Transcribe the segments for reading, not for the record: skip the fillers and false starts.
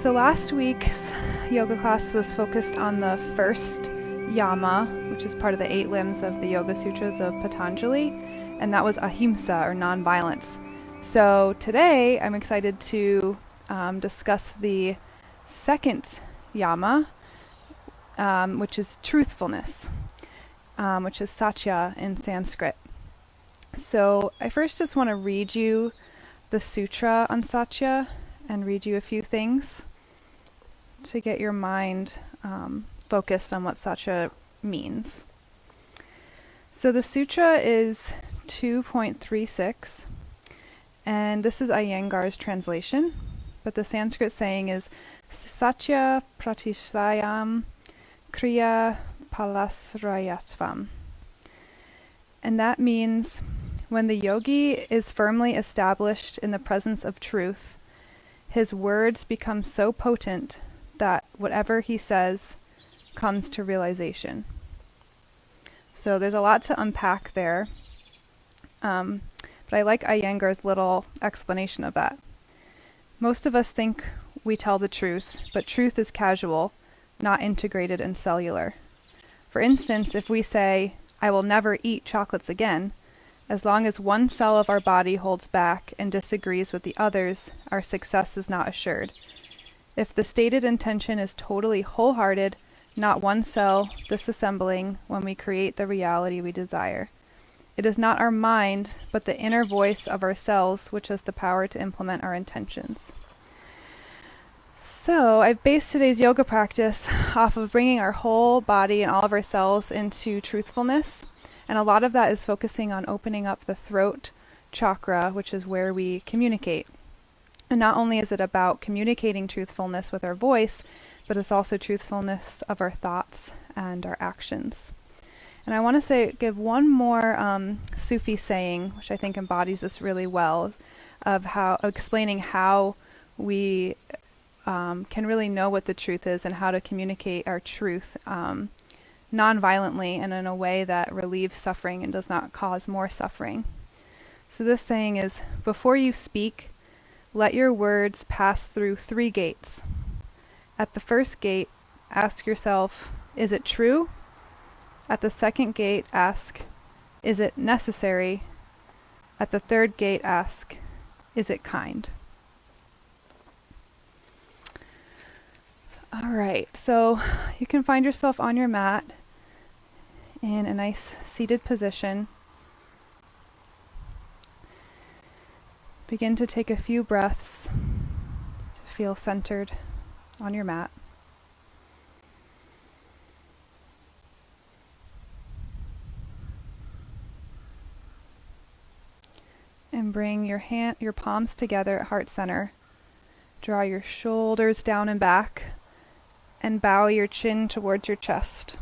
So last week's yoga class was focused on the first Yama, which is part of the 8 limbs of the Yoga Sutras of Patanjali, and that was ahimsa, or non-violence. So today I'm excited to discuss the second Yama, which is truthfulness, which is Satya in Sanskrit. So I first just want to read you the sutra on Satya and read you a few things to get your mind focused on what Satya means. So the sutra is 2.36, and this is Iyengar's translation, but the Sanskrit saying is Satya pratisthayam kriya palasrayatvam. And that means when the yogi is firmly established in the presence of truth, his words become so potent that whatever he says comes to realization. So there's a lot to unpack there, but I like Iyengar's little explanation of that. Most of us think we tell the truth, but truth is casual, not integrated and cellular. For instance, if we say, "I will never eat chocolates again," as long as one cell of our body holds back and disagrees with the others, our success is not assured. If the stated intention is totally wholehearted, not one cell disassembling when we create the reality we desire. It is not our mind, but the inner voice of ourselves which has the power to implement our intentions. So I've based today's yoga practice off of bringing our whole body and all of our cells into truthfulness. And a lot of that is focusing on opening up the throat chakra, which is where we communicate. And not only is it about communicating truthfulness with our voice, but it's also truthfulness of our thoughts and our actions. And I want to give one more Sufi saying, which I think embodies this really well, of explaining how we can really know what the truth is and how to communicate our truth non-violently and in a way that relieves suffering and does not cause more suffering. So this saying is, before you speak, let your words pass through 3 gates. At the first gate, ask yourself, is it true? At the second gate, ask, is it necessary? At the third gate, ask, is it kind? All right, so you can find yourself on your mat in a nice seated position. Begin to take a few breaths to feel centered on your mat. And bring your palms together at heart center. Draw your shoulders down and back, and bow your chin towards your chest.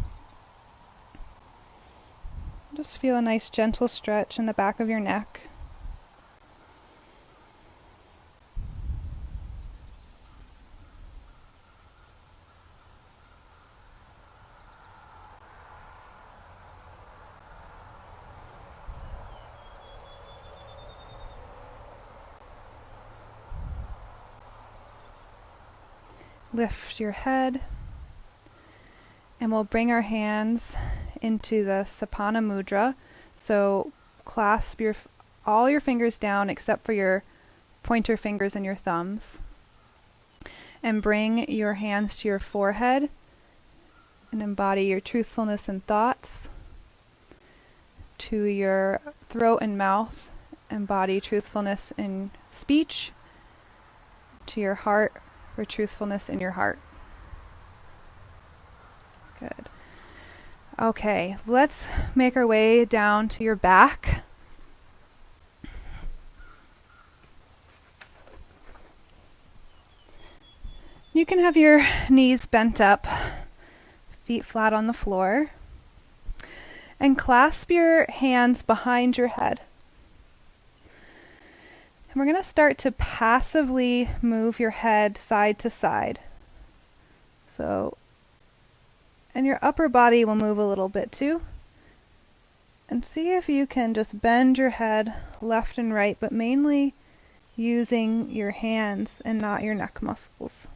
Just feel a nice gentle stretch in the back of your neck. Lift your head, and we'll bring our hands into the Sapana Mudra. So clasp all your fingers down except for your pointer fingers and your thumbs. And bring your hands to your forehead and embody your truthfulness and thoughts. To your throat and mouth, embody truthfulness in speech. To your heart, for truthfulness in your heart. Good. Okay, let's make our way down to your back. You can have your knees bent up, feet flat on the floor, and clasp your hands behind your head. And we're going to start to passively move your head side to side. And your upper body will move a little bit too. And see if you can just bend your head left and right, but mainly using your hands and not your neck muscles.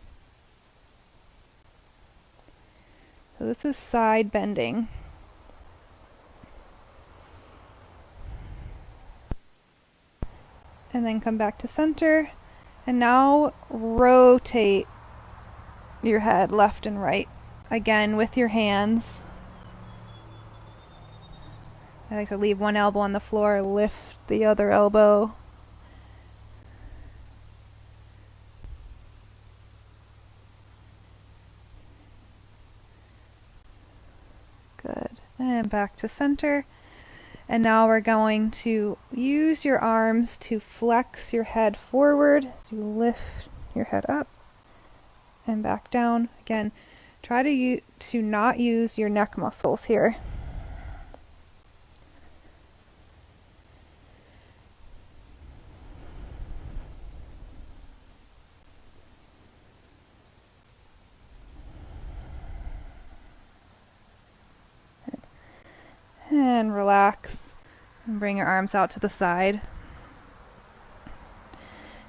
So this is side bending. And then come back to center. And now rotate your head left and right. Again with your hands. I like to leave one elbow on the floor, lift the other elbow. Good. And back to center. And now we're going to use your arms to flex your head forward as you lift your head up and back down. Again, try to not use your neck muscles here. And relax and bring your arms out to the side.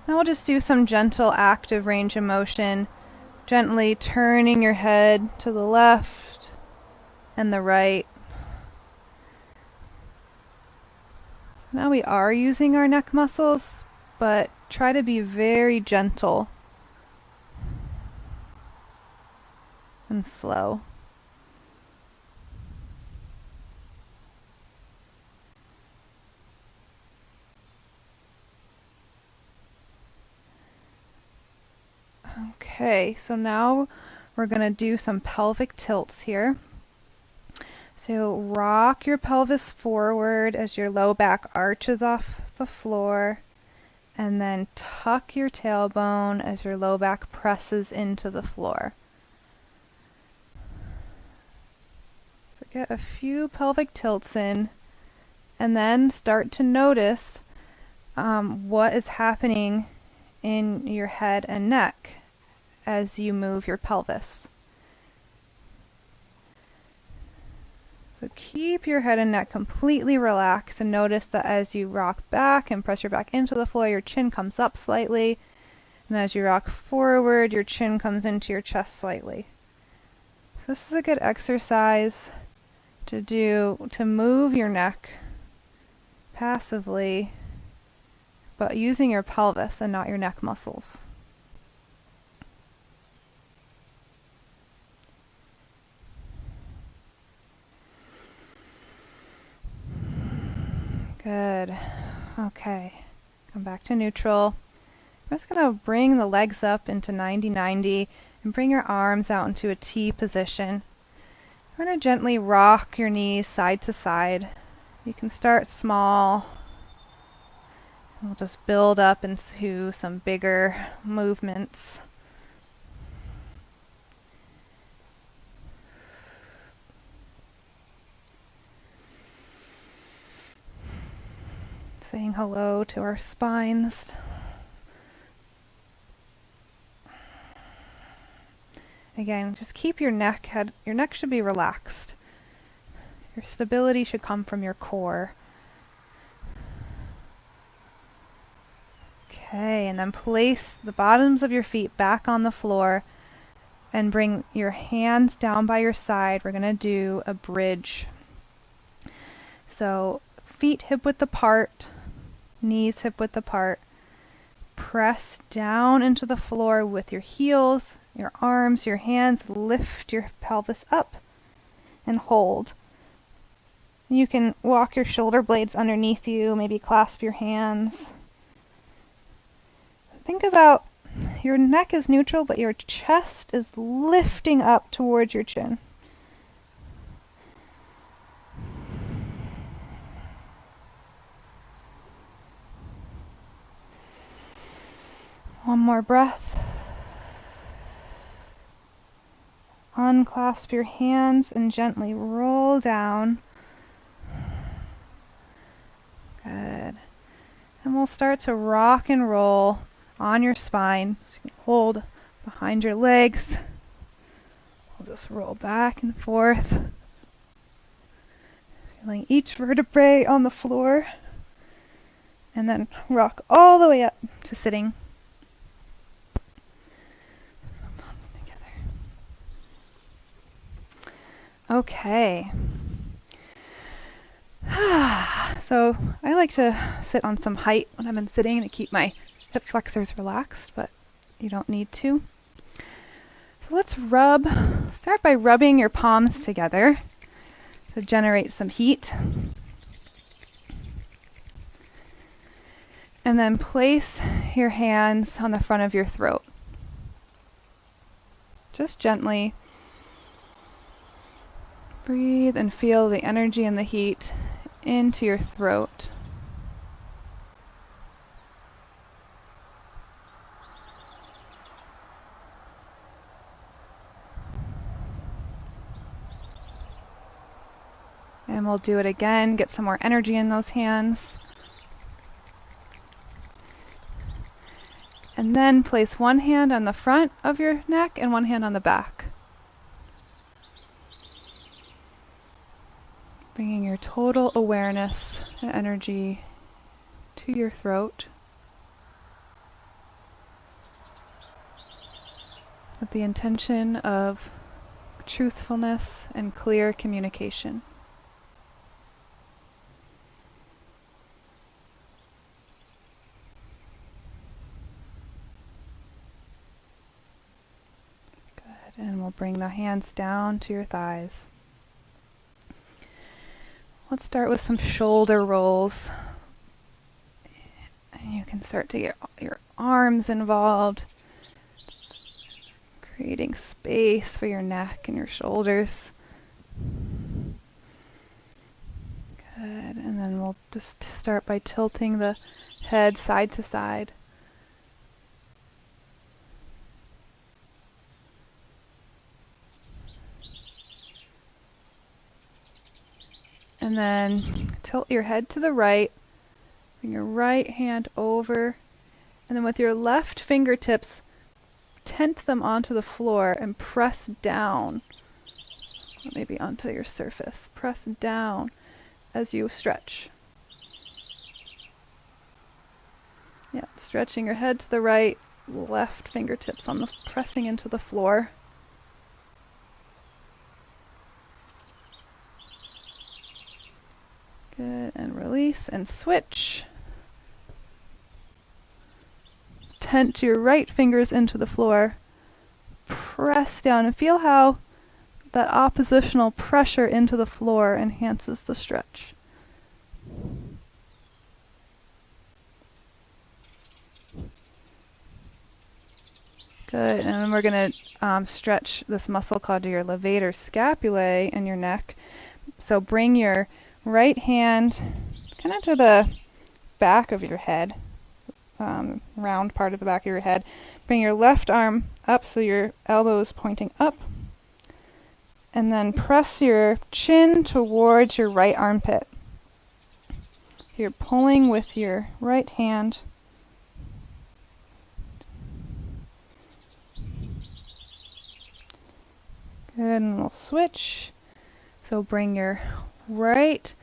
Now we'll just do some gentle active range of motion, gently turning your head to the left and the right. So now we are using our neck muscles, but try to be very gentle and slow. Okay, so now we're going to do some pelvic tilts here. So rock your pelvis forward as your low back arches off the floor, and then tuck your tailbone as your low back presses into the floor. So get a few pelvic tilts in, and then start to notice what is happening in your head and neck as you move your pelvis. So keep your head and neck completely relaxed, and notice that as you rock back and press your back into the floor, your chin comes up slightly, and as you rock forward, your chin comes into your chest slightly. So this is a good exercise to do to move your neck passively, but using your pelvis and not your neck muscles. Good. Okay. Come back to neutral. I'm just going to bring the legs up into 90-90 and bring your arms out into a T position. I'm going to gently rock your knees side to side. You can start small. We'll just build up into some bigger movements. Saying hello to our spines. Again, just keep your neck should be relaxed. Your stability should come from your core. Okay, and then place the bottoms of your feet back on the floor and bring your hands down by your side. We're going to do a bridge. So feet hip width apart, knees hip width apart. Press down into the floor with your heels, your arms, your hands. Lift your pelvis up and hold. You can walk your shoulder blades underneath you, maybe clasp your hands. Think about your neck is neutral, but your chest is lifting up towards your chin. One more breath. Unclasp your hands and gently roll down. Good. And we'll start to rock and roll on your spine. So you can hold behind your legs. We'll just roll back and forth. Feeling each vertebrae on the floor. And then rock all the way up to sitting. Okay. So I like to sit on some height when I'm sitting to keep my hip flexors relaxed, but you don't need to. So let's start by rubbing your palms together to generate some heat. And then place your hands on the front of your throat. Just gently breathe and feel the energy and the heat into your throat. And we'll do it again, get some more energy in those hands. And then place one hand on the front of your neck and one hand on the back. Bringing your total awareness and energy to your throat with the intention of truthfulness and clear communication. Good, and we'll bring the hands down to your thighs. Let's start with some shoulder rolls. And you can start to get your arms involved, creating space for your neck and your shoulders. Good, and then we'll just start by tilting the head side to side. And then tilt your head to the right, bring your right hand over, and then with your left fingertips, tent them onto the floor and press down, or maybe onto your surface. Press down as you stretch. Yeah, stretching your head to the right, left fingertips on the pressing into the floor. Good, and release and switch. Tent your right fingers into the floor. Press down and feel how that oppositional pressure into the floor enhances the stretch. Good, and then we're going to stretch this muscle called your levator scapulae in your neck. So bring your right hand kind of to the back of your head, round part of the back of your head. Bring your left arm up so your elbow is pointing up. And then press your chin towards your right armpit. You're pulling with your right hand. Good, and we'll switch. So bring your right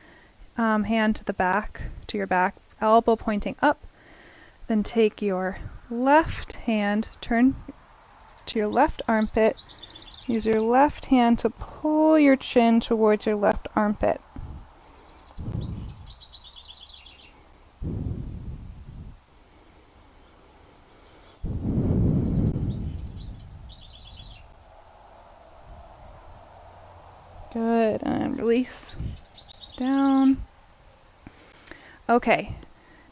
hand to the back, to your back, elbow pointing up. Then take your left hand, turn to your left armpit. Use your left hand to pull your chin towards your left armpit. Good, and release down. Okay,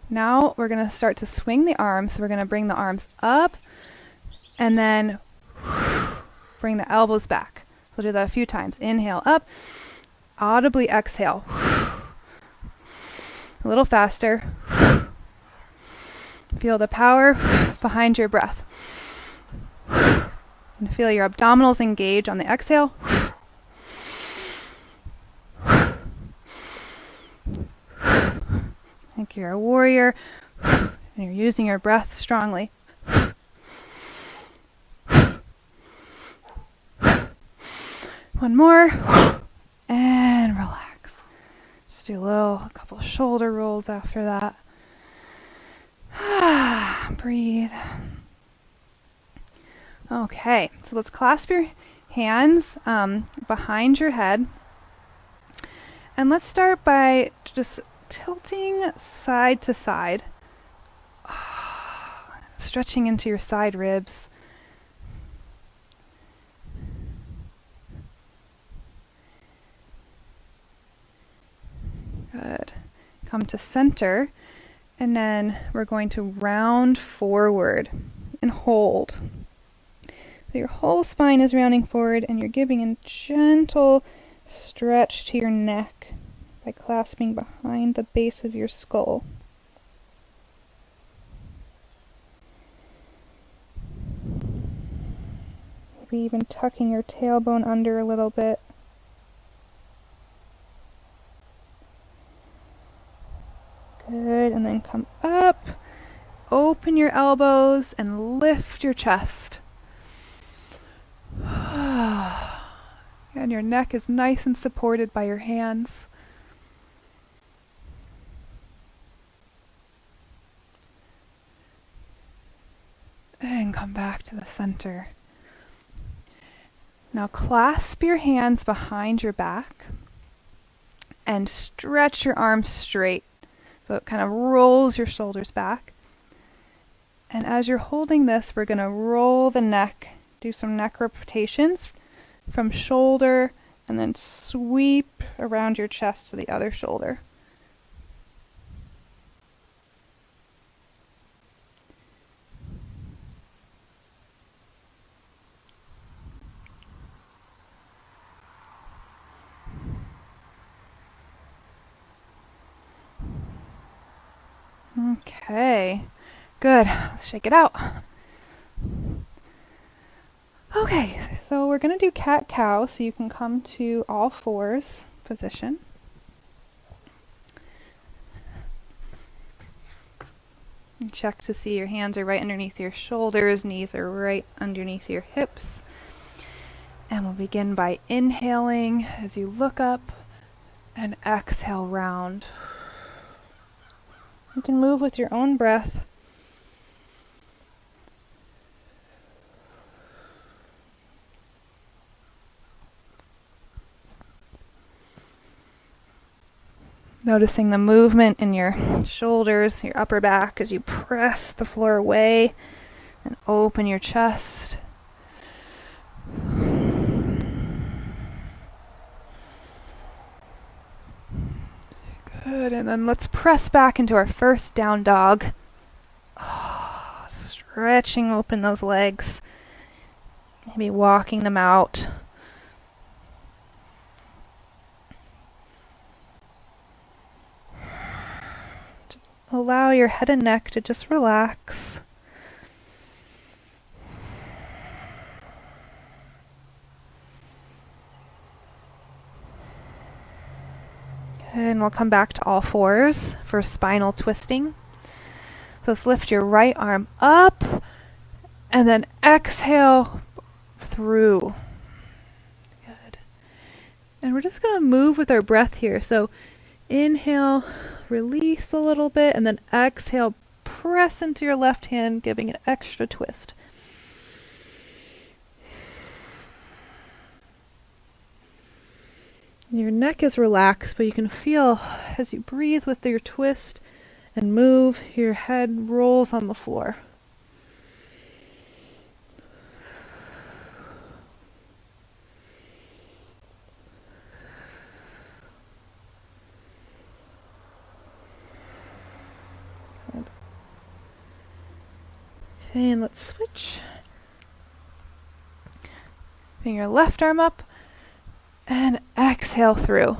now we're going to start to swing the arms. So we're going to bring the arms up and then bring the elbows back. We'll do that a few times. Inhale up, audibly exhale. A little faster. Feel the power behind your breath. And feel your abdominals engage on the exhale. Think you're a warrior and you're using your breath strongly. One more and relax. Just do a couple shoulder rolls after that. Breathe. Okay, so let's clasp your hands behind your head. And let's start by just tilting side to side. Stretching into your side ribs. Good. Come to center, and then we're going to round forward and hold. So your whole spine is rounding forward, and you're giving a gentle stretch to your neck by clasping behind the base of your skull. Maybe even tucking your tailbone under a little bit. Good, and then come up, open your elbows, and lift your chest. And your neck is nice and supported by your hands. And come back to the center. Now clasp your hands behind your back and stretch your arms straight. So it kind of rolls your shoulders back. And as you're holding this, we're going to roll the neck, do some neck rotations from shoulder, and then sweep around your chest to the other shoulder. Okay, good. Let's shake it out. Okay, so we're going to do cat-cow, so you can come to all fours position. And check to see your hands are right underneath your shoulders, knees are right underneath your hips. And we'll begin by inhaling as you look up and exhale round. You can move with your own breath. Noticing the movement in your shoulders, your upper back as you press the floor away and open your chest. Good, and then let's press back into our first down dog. Stretching open those legs, maybe walking them out. Allow your head and neck to just relax. And we'll come back to all fours for spinal twisting. So let's lift your right arm up and then exhale through. Good. And we're just going to move with our breath here. So inhale, release a little bit, and then exhale, press into your left hand, giving an extra twist. Your neck is relaxed, but you can feel as you breathe with your twist and move, your head rolls on the floor. Good. Okay, and let's switch. Bring your left arm up and exhale through.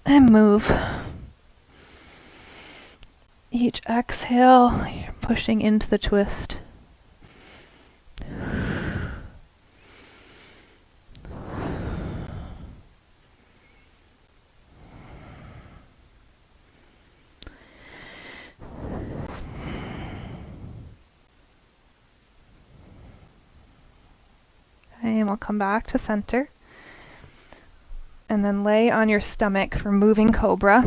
And move. Each exhale, you're pushing into the twist. And we'll come back to center. And then lay on your stomach for moving cobra.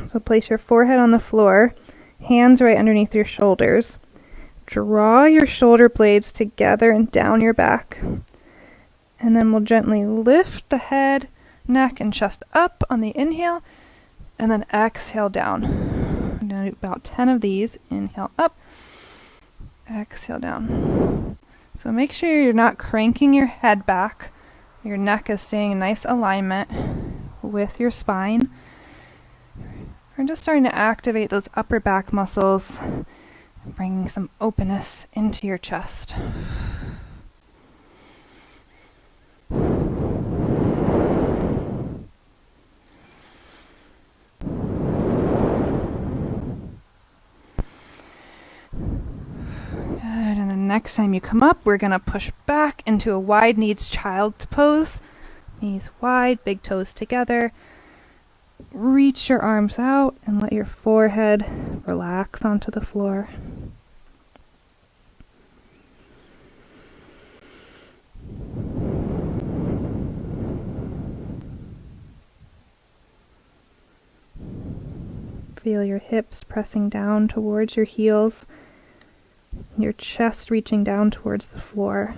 So place your forehead on the floor, hands right underneath your shoulders. draw your shoulder blades together and down your back. And then we'll gently lift the head, neck, and chest up on the inhale, and then exhale down. I'm going to do about 10 of these. Inhale up, exhale down. So make sure you're not cranking your head back. Your neck is staying in nice alignment with your spine. We're just starting to activate those upper back muscles, bringing some openness into your chest. And then next time you come up, we're going to push back into a wide knees child's pose. Knees wide, big toes together. Reach your arms out and let your forehead relax onto the floor. Feel your hips pressing down towards your heels, your chest reaching down towards the floor.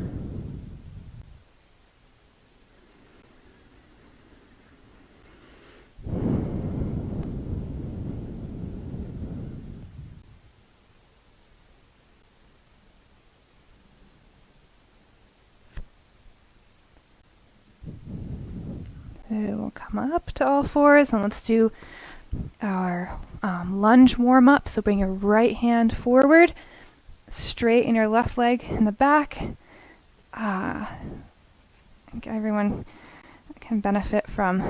We'll come up to all fours and let's do our lunge warm up. So bring your right hand forward, straighten your left leg in the back. I think everyone can benefit from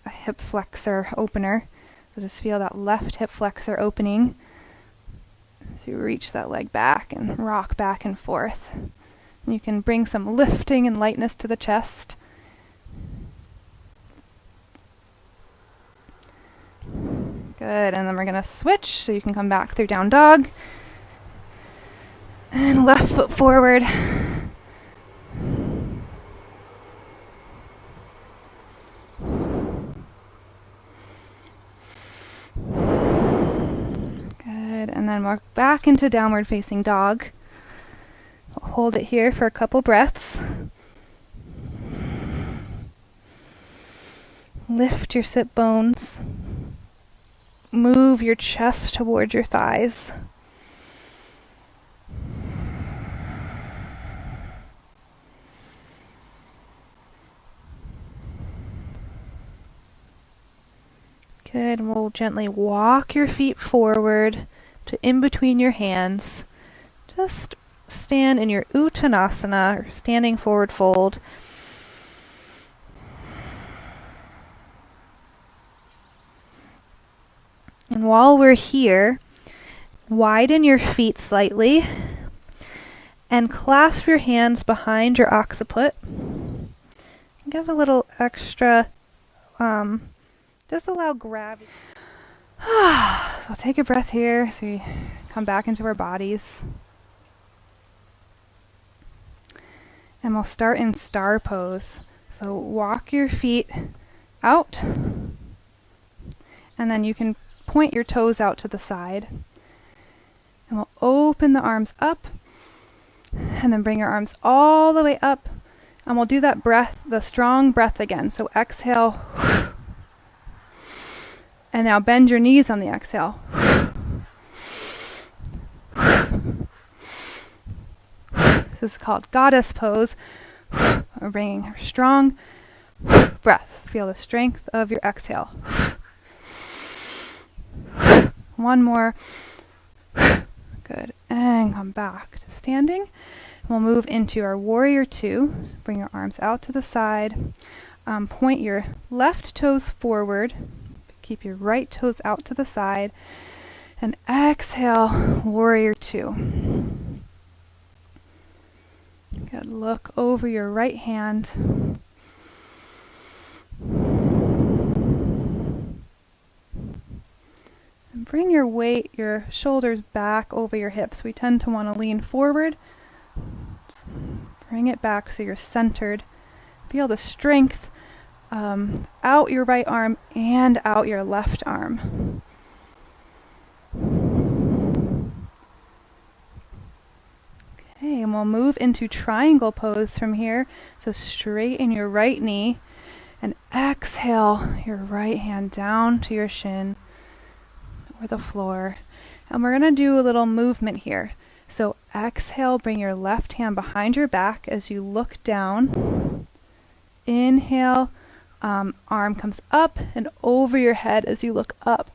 a hip flexor opener. So just feel that left hip flexor opening. So you reach that leg back and rock back and forth. You can bring some lifting and lightness to the chest. Good, and then we're going to switch so you can come back through down dog. And left foot forward. Good, and then we're back into downward facing dog. We'll hold it here for a couple breaths. Lift your sit bones. Move your chest towards your thighs. Good, and we'll gently walk your feet forward to in between your hands. Just stand in your Uttanasana, or standing forward fold. And while we're here, widen your feet slightly and clasp your hands behind your occiput. Give a little extra, just allow gravity. So take a breath here so we come back into our bodies. And we'll start in star pose. So walk your feet out, and then you can point your toes out to the side. And we'll open the arms up, and then bring your arms all the way up. And we'll do that breath, the strong breath again. So exhale. And now bend your knees on the exhale. This is called goddess pose. We're bringing a strong breath. Feel the strength of your exhale. One more. Good. And come back to standing. We'll move into our warrior two. So bring your arms out to the side. Point your left toes forward. Keep your right toes out to the side. And exhale, warrior two. Good. Look over your right hand. And bring your weight, your shoulders back over your hips. We tend to want to lean forward. Just bring it back so you're centered. Feel the strength out your right arm and out your left arm. And we'll move into triangle pose from here. So straighten your right knee and exhale your right hand down to your shin or the floor. And we're going to do a little movement here. So exhale, bring your left hand behind your back as you look down. Inhale, arm comes up and over your head as you look up.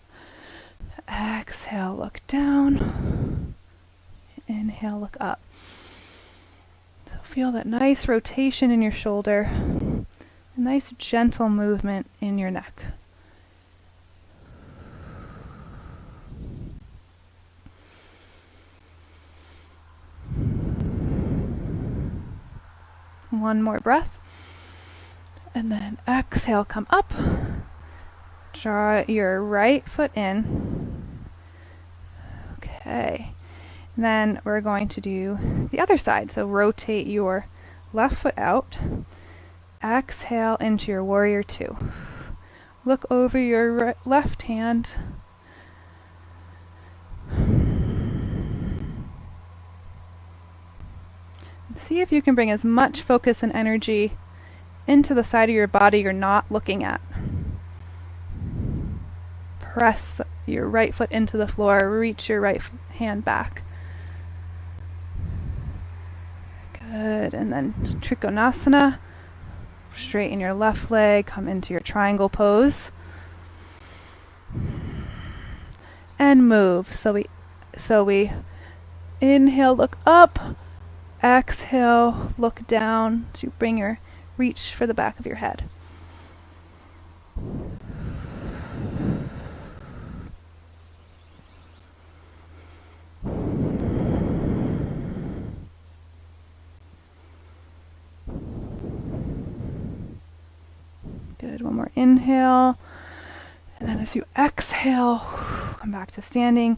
Exhale, look down. Inhale, look up. So feel that nice rotation in your shoulder. A nice gentle movement in your neck. One more breath. And then exhale, come up. Draw your right foot in. Okay. And then we're going to do the other side. So rotate your left foot out. Exhale into your warrior two. Look over your left hand. See if you can bring as much focus and energy into the side of your body you're not looking at. Press your right foot into the floor. Reach your right hand back. Good. And then Trikonasana. Straighten your left leg. Come into your triangle pose. And move. So we inhale, look up. Exhale, look down to bring your reach for the back of your head. Good. One more inhale. And then as you exhale, come back to standing.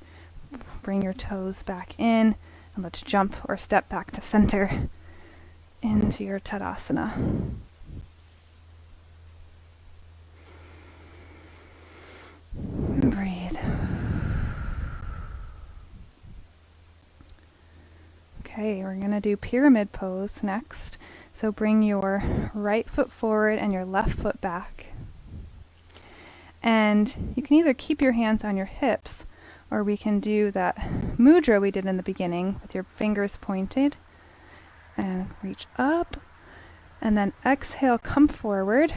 Bring your toes back in. And let's jump or step back to center into your Tadasana. And breathe. Okay, we're going to do pyramid pose next. So bring your right foot forward and your left foot back. And you can either keep your hands on your hips, or we can do that mudra we did in the beginning with your fingers pointed. And reach up. And then exhale, come forward.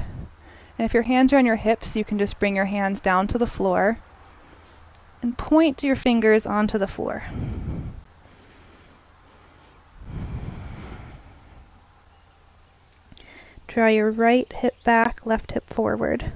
And if your hands are on your hips, you can just bring your hands down to the floor. And point your fingers onto the floor. Draw your right hip back, left hip forward.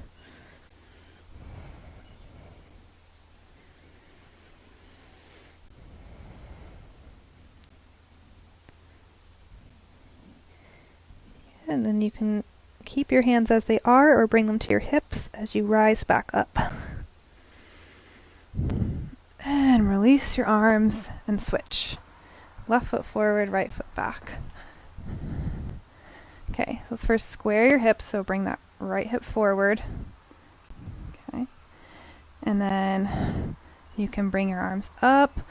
And then you can keep your hands as they are or bring them to your hips as you rise back up. And release your arms and switch. Left foot forward, right foot back. Okay, so let's first square your hips, so bring that right hip forward. Okay. And then you can bring your arms up,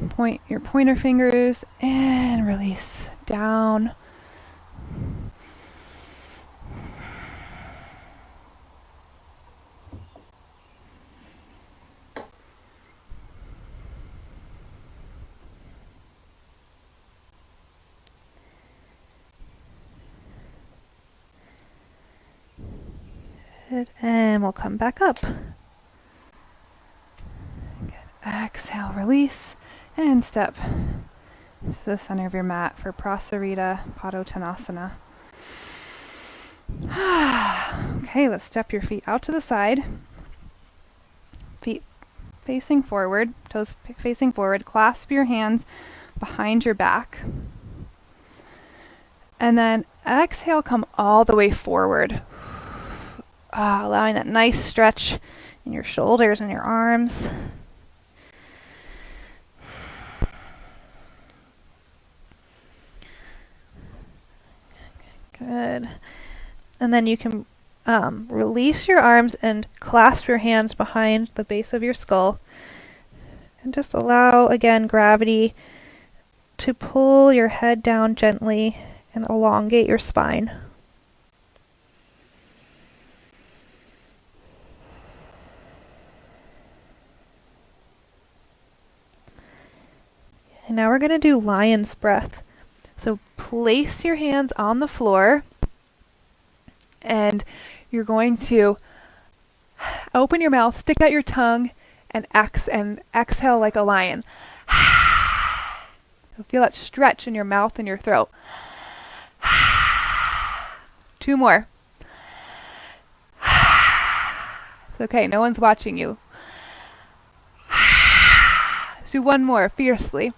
point your pointer fingers, and release down. Good. And we'll come back up. Good. Exhale, release, and step to the center of your mat for Prasarita Padottanasana. Okay, let's step your feet out to the side. Feet facing forward, toes facing forward. Clasp your hands behind your back. And then exhale, come all the way forward. Allowing that nice stretch in your shoulders and your arms. Good. And then you can release your arms and clasp your hands behind the base of your skull. And just allow, again, gravity to pull your head down gently and elongate your spine. And now we're going to do lion's breath. So place your hands on the floor and you're going to open your mouth, stick out your tongue, and exhale like a lion. So feel that stretch in your mouth and your throat. 2 more. It's okay, no one's watching you. Let's do 1 more, fiercely.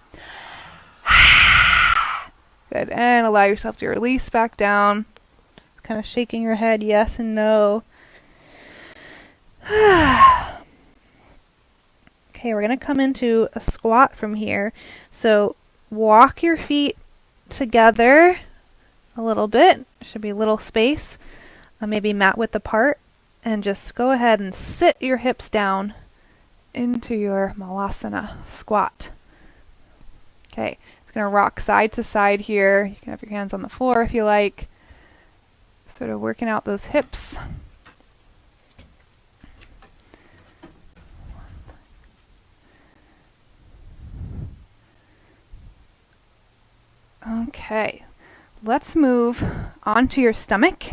Good, and allow yourself to release back down. Kind of shaking your head yes and no. Okay, we're going to come into a squat from here. So walk your feet together a little bit. Should be a little space, maybe mat width apart. And just go ahead and sit your hips down into your malasana squat. Okay, it's going to rock side to side here. You can have your hands on the floor if you like. Sort of working out those hips. Okay, let's move onto your stomach.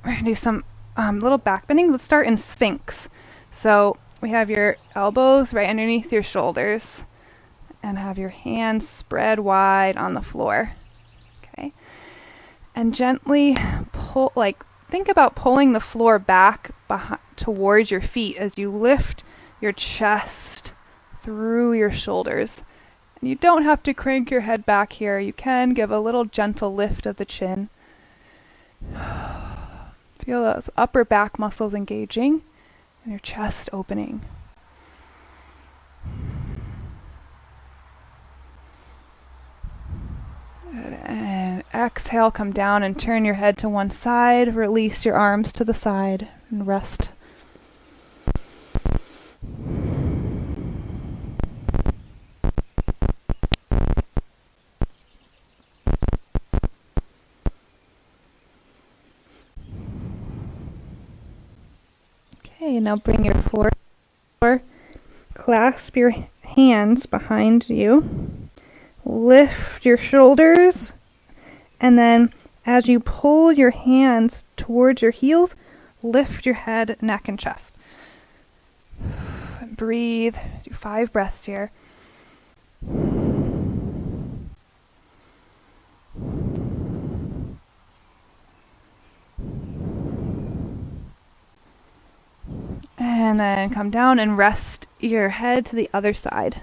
We're going to do some little back bending. Let's start in Sphinx. So we have your elbows right underneath your shoulders and have your hands spread wide on the floor. Okay, and gently pull, think about pulling the floor back towards your feet as you lift your chest through your shoulders. And you don't have to crank your head back here. You can give a little gentle lift of the chin. Feel those upper back muscles engaging and your chest opening. Good. And exhale, come down and turn your head to one side. Release your arms to the side and rest. Okay, now bring your floor. Clasp your hands behind you. Lift your shoulders. And then as you pull your hands towards your heels, lift your head, neck, and chest. Breathe. Do 5 breaths here. And then come down and rest your head to the other side.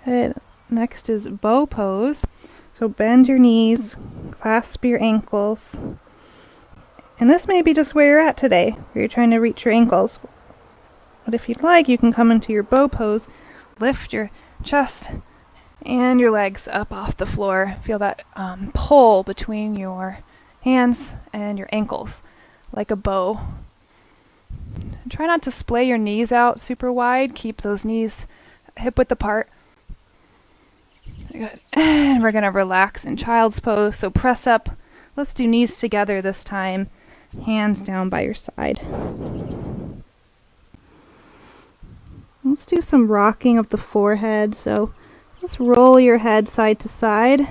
Good. Next is bow pose. So bend your knees, clasp your ankles. And this may be just where you're at today, where you're trying to reach your ankles. But if you'd like, you can come into your bow pose, lift your chest and your legs up off the floor. Feel that pull between your hands and your ankles, like a bow. And try not to splay your knees out super wide. Keep those knees hip width apart. Good. And we're going to relax in child's pose. So press up. Let's do knees together this time. Hands down by your side. Let's do some rocking of the forehead. So let's roll your head side to side.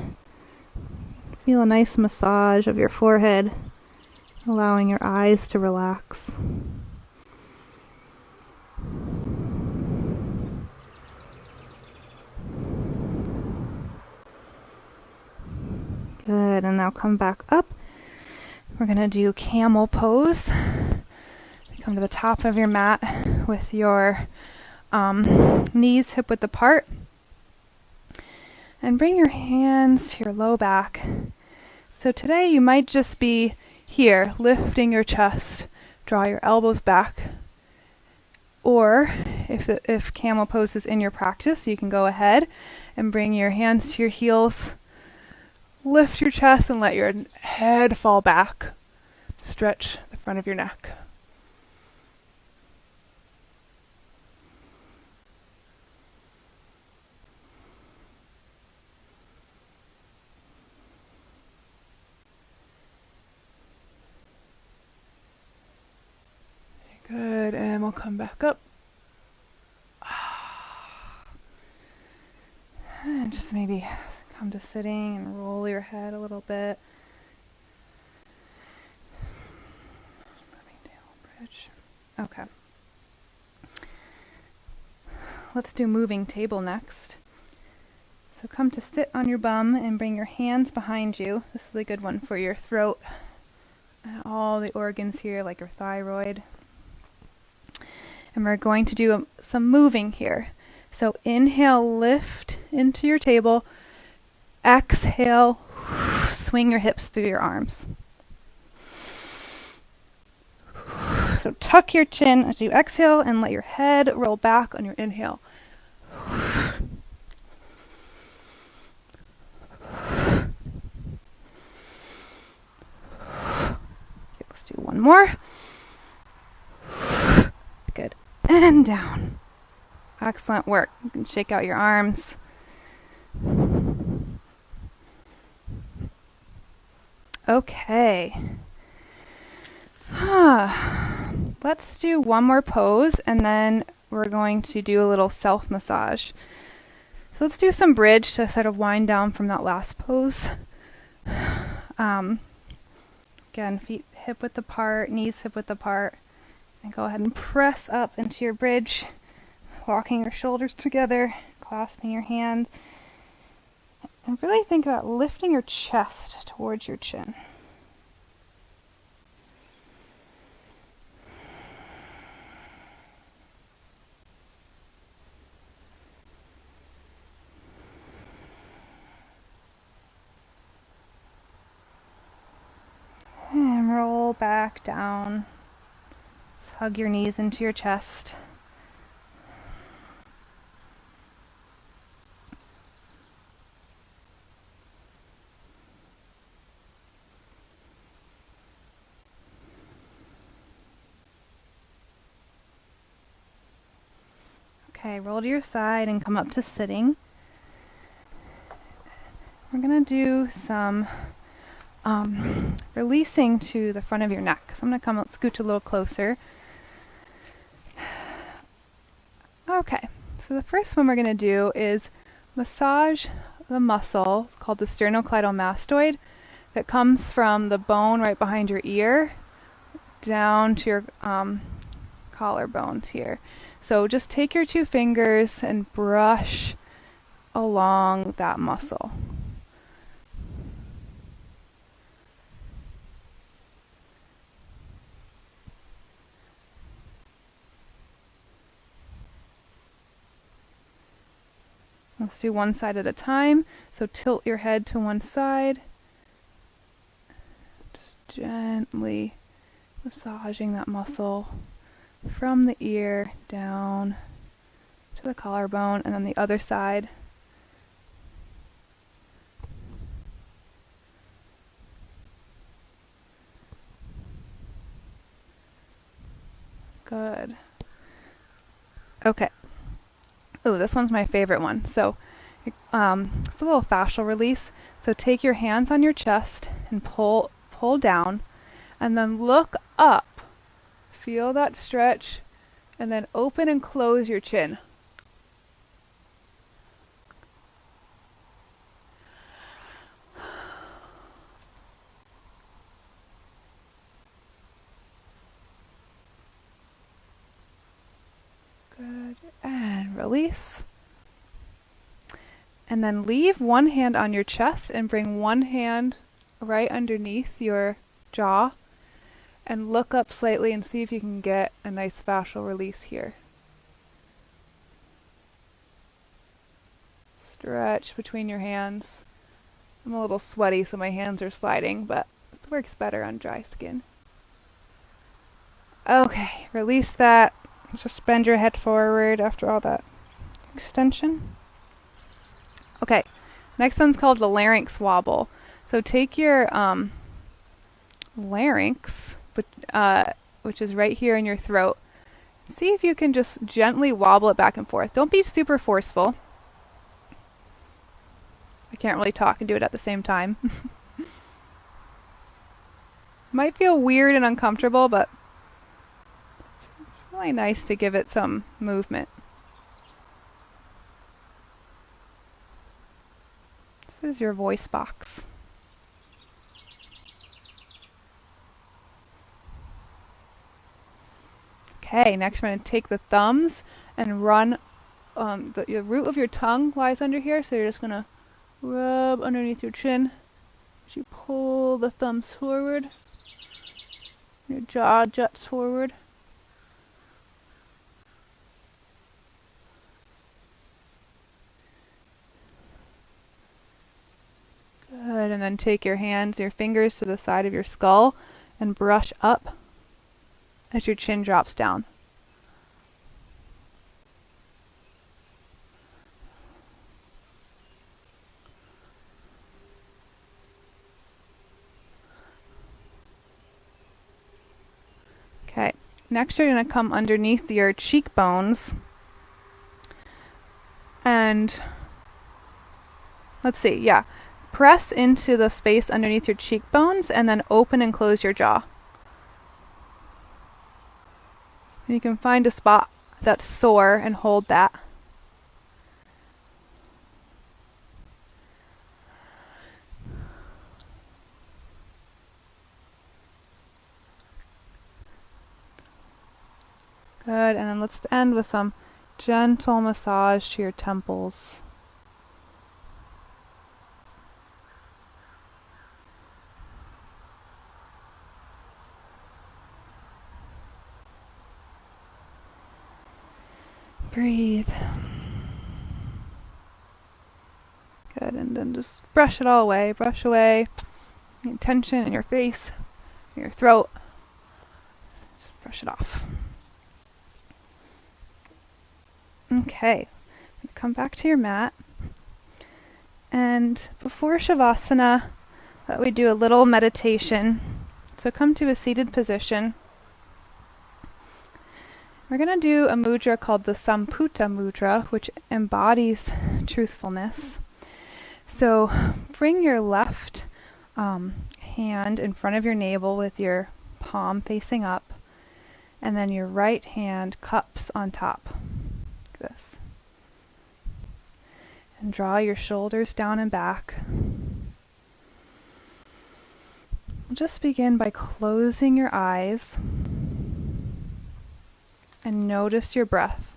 Feel a nice massage of your forehead, allowing your eyes to relax. Good, and now come back up. We're going to do camel pose. Come to the top of your mat with your knees hip width apart. And bring your hands to your low back. So today you might just be here, lifting your chest. Draw your elbows back Or if camel pose is in your practice, you can go ahead and bring your hands to your heels, lift your chest and let your head fall back. Stretch the front of your neck. Good, and we'll come back up. And just maybe come to sitting and roll your head a little bit. Moving tail bridge. Okay. Let's do moving table next. So come to sit on your bum and bring your hands behind you. This is a good one for your throat and all the organs here, like your thyroid. And we're going to do some moving here. So inhale, lift into your table. Exhale, swing your hips through your arms. So tuck your chin as you exhale and let your head roll back on your inhale. Okay, let's do one more. Good. And down. Excellent work. You can shake out your arms. Okay. Let's do one more pose and then we're going to do a little self-massage. So let's do some bridge to sort of wind down from that last pose. Again, feet hip width apart, knees hip width apart. And go ahead and press up into your bridge, walking your shoulders together, clasping your hands. And really think about lifting your chest towards your chin. And roll back down. Let's hug your knees into your chest. Okay, roll to your side and come up to sitting. We're going to do some releasing to the front of your neck. So I'm going to come and scooch a little closer. Okay, so the first one we're going to do is massage the muscle called the sternocleidomastoid that comes from the bone right behind your ear down to your collarbones here. So just take your two fingers and brush along that muscle. Let's do one side at a time. So tilt your head to one side. Just gently massaging that muscle from the ear down to the collarbone, and then the other side. Good. Okay. Oh, this one's my favorite one. So it's a little fascial release. So take your hands on your chest and pull down, and then look up. Feel that stretch, and then open and close your chin. Good. And release. And then leave one hand on your chest and bring one hand right underneath your jaw. And look up slightly and see if you can get a nice fascial release here. Stretch between your hands. I'm a little sweaty, so my hands are sliding, but this works better on dry skin. Okay, release that. Just bend your head forward after all that extension. Okay, next one's called the larynx wobble. So take your larynx, which is right here in your throat. See if you can just gently wobble it back and forth. Don't be super forceful. I can't really talk and do it at the same time. Might feel weird and uncomfortable, but it's really nice to give it some movement. This is your voice box. Okay, next we're going to take the thumbs and run. The root of your tongue lies under here, so you're just going to rub underneath your chin as you pull the thumbs forward. Your jaw juts forward. Good, and then take your hands, your fingers to the side of your skull and brush up as your chin drops down. Okay, next you're going to come underneath your cheekbones and let's see, yeah. Press into the space underneath your cheekbones and then open and close your jaw. And you can find a spot that's sore and hold that. Good, and then let's end with some gentle massage to your temples. Breathe. Good, and then just brush it all away. Brush away any tension in your face, in your throat. Just brush it off. Okay, come back to your mat. And before Shavasana, we do a little meditation. So come to a seated position. We're going to do a mudra called the Samputa mudra, which embodies truthfulness. So bring your left hand in front of your navel with your palm facing up, and then your right hand cups on top. Like this. And draw your shoulders down and back. Just begin by closing your eyes and notice your breath.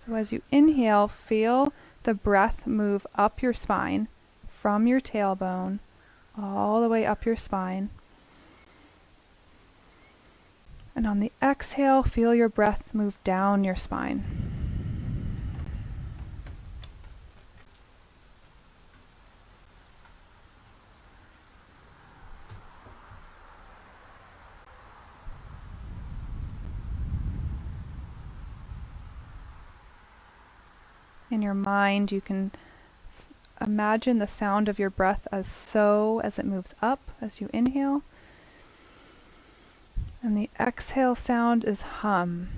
So as you inhale, feel the breath move up your spine, from your tailbone, all the way up your spine. And on the exhale, feel your breath move down your spine. In your mind, you can imagine the sound of your breath as so as it moves up as you inhale. And the exhale sound is hum.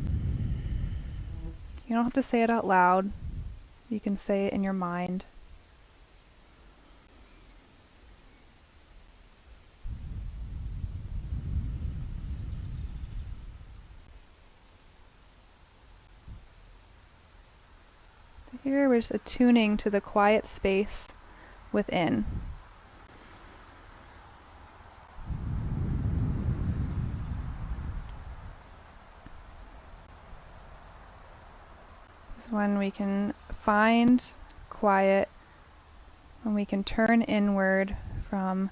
You don't have to say it out loud. You can say it in your mind. Here we're just attuning to the quiet space within. This is when we can find quiet, when we can turn inward from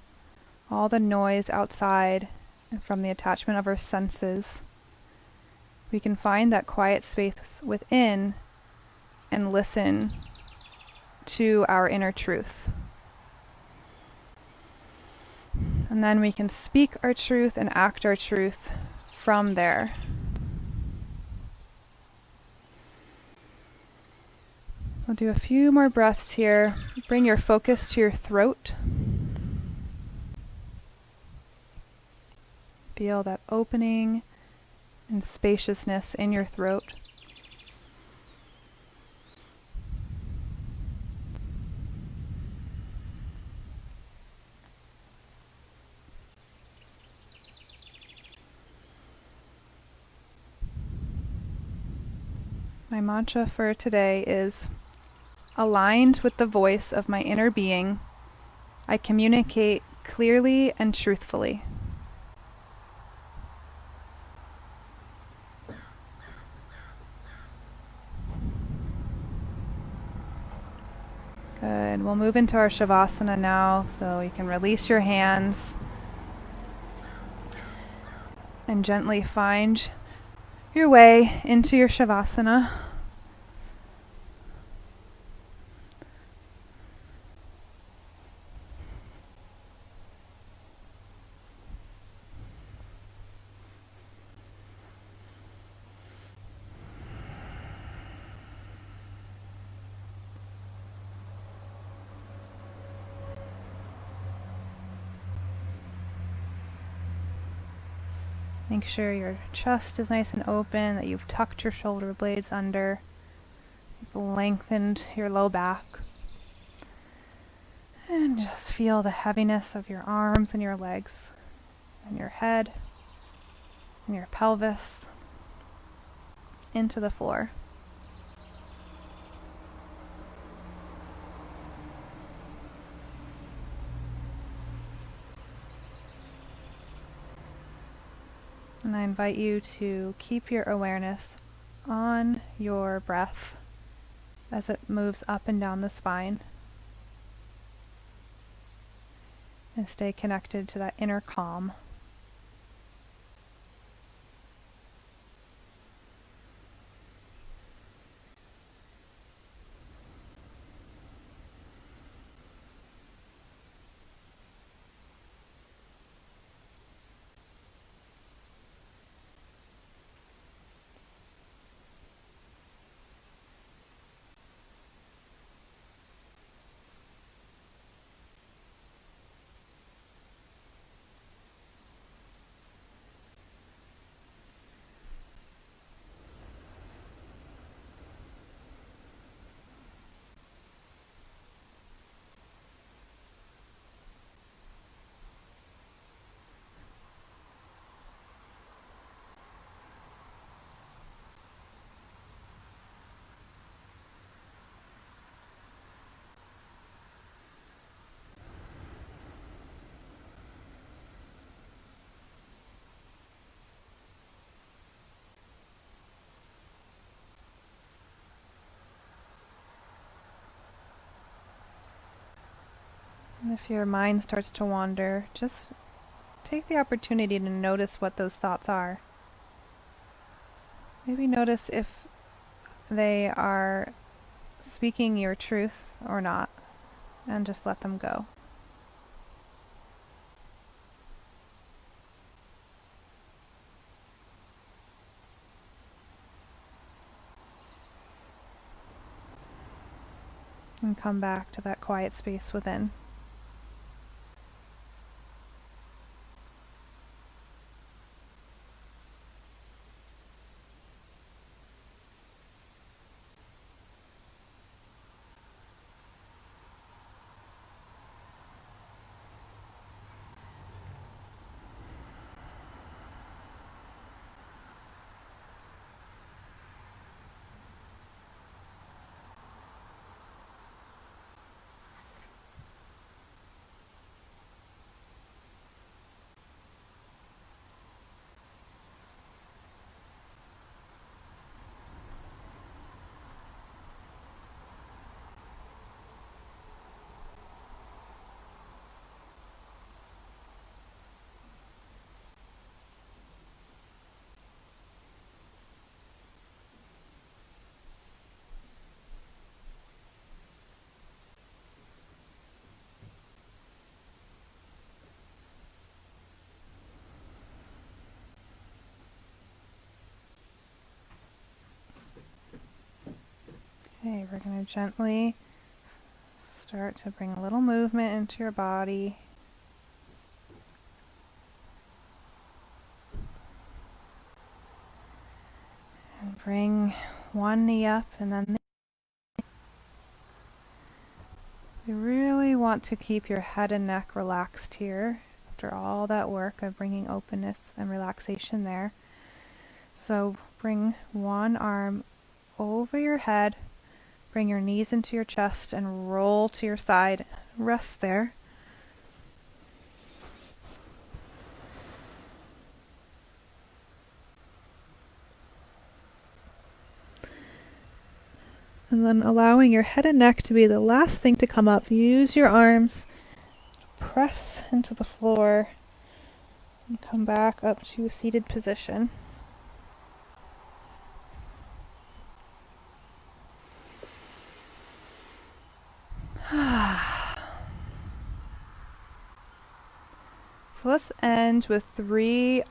all the noise outside and from the attachment of our senses. We can find that quiet space within and listen to our inner truth. And then we can speak our truth and act our truth from there. We'll do a few more breaths here. Bring your focus to your throat. Feel that opening and spaciousness in your throat. My mantra for today is, aligned with the voice of my inner being, I communicate clearly and truthfully. Good. We'll move into our Shavasana now, so you can release your hands and gently find your way into your Shavasana. Make sure your chest is nice and open, that you've tucked your shoulder blades under, you've lengthened your low back. And just feel the heaviness of your arms and your legs, and your head, and your pelvis into the floor. And I invite you to keep your awareness on your breath as it moves up and down the spine. And stay connected to that inner calm. And if your mind starts to wander, just take the opportunity to notice what those thoughts are. Maybe notice if they are speaking your truth or not, and just let them go. And come back to that quiet space within. we're going to gently start to bring a little movement into your body. And bring one knee up and then we really want to keep your head and neck relaxed here after all that work of bringing openness and relaxation there. So bring one arm over your head, bring your knees into your chest and roll to your side. Rest there. And then allowing your head and neck to be the last thing to come up. Use your arms, press into the floor, and come back up to a seated position. So let's end with 3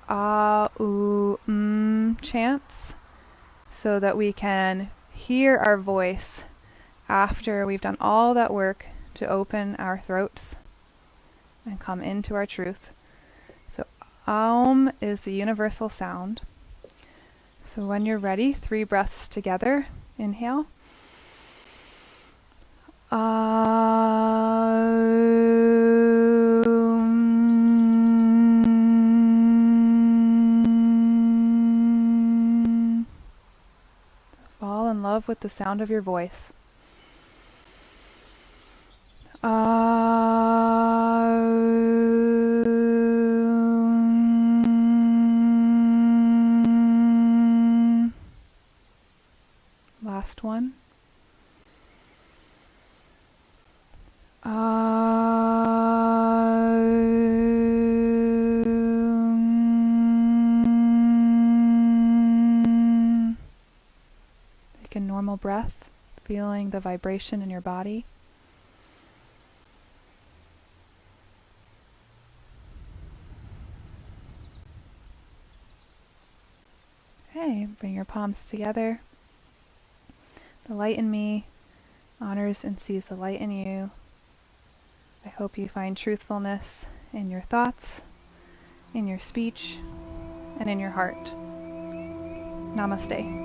chants so that we can hear our voice after we've done all that work to open our throats and come into our truth. So Aum is the universal sound. So when you're ready, 3 breaths together. Inhale. Fall in love with the sound of your voice. Last one. Take a normal breath, feeling the vibration in your body. Okay, bring your palms together. The light in me honors and sees the light in you. I hope you find truthfulness in your thoughts, in your speech, and in your heart. Namaste.